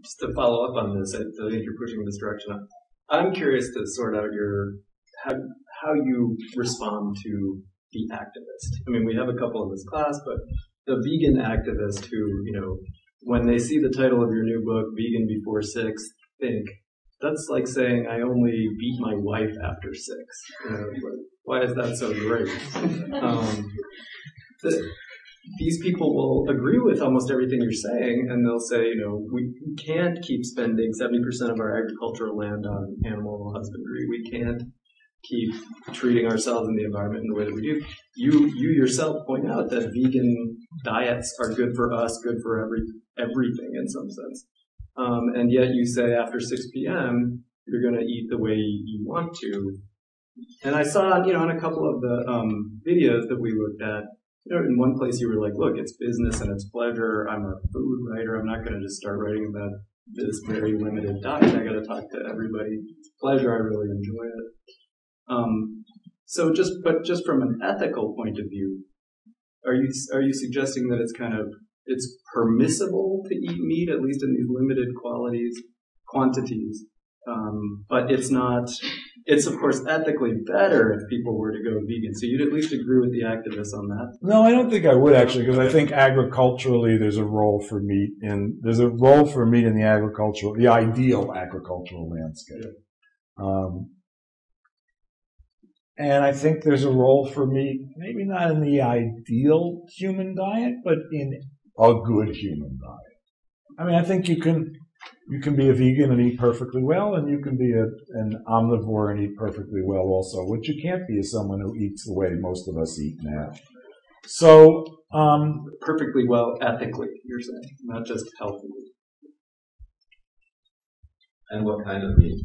Just to follow up on this, I think you're pushing this direction. I'm curious to sort out how you respond to the activist. I mean, we have a couple in this class, but the vegan activist who, when they see the title of your new book, Vegan Before 6, think, that's like saying I only beat my wife after 6. Why is that so great? These people will agree with almost everything you're saying, and they'll say, we can't keep spending 70% of our agricultural land on animal husbandry. We can't keep treating ourselves and the environment in the way that we do. You yourself point out that vegan diets are good for us, good for everything in some sense. And yet you say after 6 p.m., you're going to eat the way you want to. And I saw, in a couple of the videos that we looked at, in one place you were like, look, it's business and it's pleasure. I'm a food writer. I'm not going to just start writing about this very limited diet. I got to talk to everybody. It's pleasure. I really enjoy it. So just from an ethical point of view, are you suggesting that it's permissible to eat meat, at least in these limited quantities, but it's not? It's, of course, ethically better if people were to go vegan. So you'd at least agree with the activists on that? No, I don't think I would, actually, because I think agriculturally there's a role for meat in the ideal agricultural landscape. And I think there's a role for meat, maybe not in the ideal human diet, but in a good human diet. I mean, I think you can be a vegan and eat perfectly well, and you can be an omnivore and eat perfectly well also. What you can't be is someone who eats the way most of us eat now. So, perfectly well ethically, you're saying, not just healthily. And what kind of meat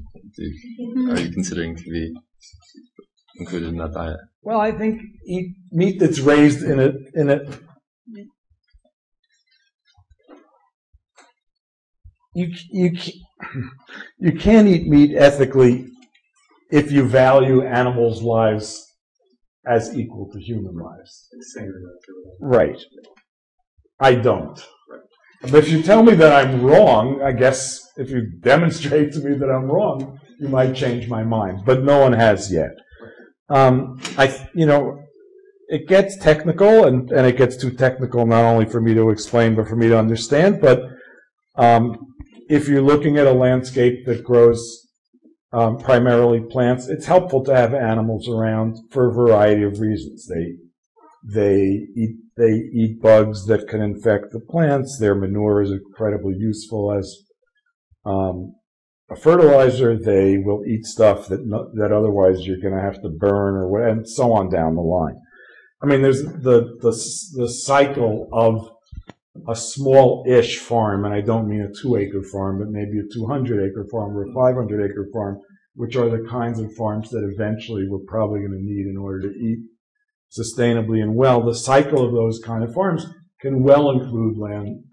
are you considering to be included in that diet? Well, I think eat meat that's raised in a You can't eat meat ethically if you value animals' lives as equal to human lives. Right. I don't. But if you tell me that I'm wrong, I guess if you demonstrate to me that I'm wrong, you might change my mind. But no one has yet. It gets technical, and it gets too technical not only for me to explain, but for me to understand. But if you're looking at a landscape that grows primarily plants, it's helpful to have animals around for a variety of reasons. They eat bugs that can infect the plants. Their manure is incredibly useful as a fertilizer. They will eat stuff that otherwise you're going to have to burn or whatever, and so on down the line. I mean, there's the cycle of a small-ish farm, and I don't mean a 2-acre farm, but maybe a 200-acre farm or a 500-acre farm, which are the kinds of farms that eventually we're probably going to need in order to eat sustainably and well. The cycle of those kind of farms can well include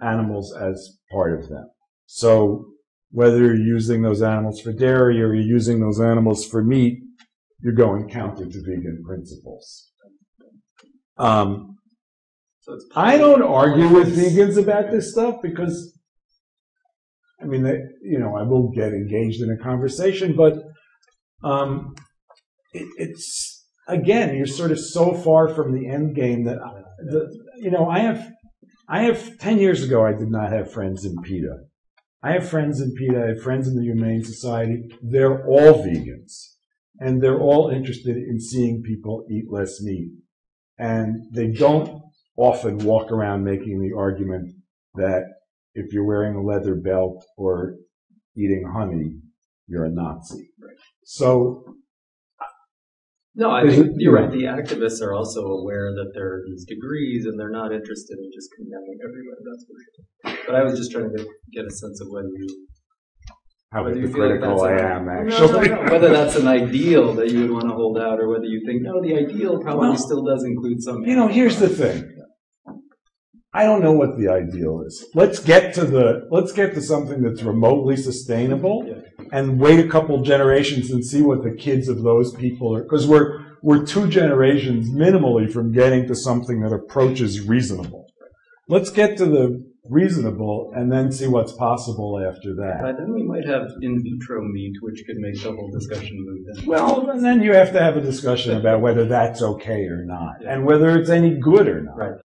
animals as part of them. So whether you're using those animals for dairy or you're using those animals for meat, you're going counter to vegan principles. I don't argue with vegans about this stuff because, I mean, I will get engaged in a conversation, but it's, again, you're sort of so far from the end game that, I have 10 years ago, I did not have friends in PETA. I have friends in PETA, I have friends in the Humane Society. They're all vegans, and they're all interested in seeing people eat less meat. And they don't often walk around making the argument that if you're wearing a leather belt or eating honey, you're a Nazi. Right. So, no, I think you're right. The activists are also aware that there are these degrees, and they're not interested in just condemning everybody. That's for sure. But I was just trying to get a sense of whether you. How hypocritical I am, actually. No. Whether that's an ideal that you would want to hold out, or whether you think, no, the ideal probably still does include some. Here's the thing. I don't know what the ideal is. Let's get to something that's remotely sustainable, and wait a couple generations and see what the kids of those people are, because we're 2 generations minimally from getting to something that approaches reasonable. Let's get to reasonable, and then see what's possible after that. Then we might have in vitro meat, which could make the whole discussion moot. Well, and then you have to have a discussion about whether that's okay or not, and whether it's any good or not. Right.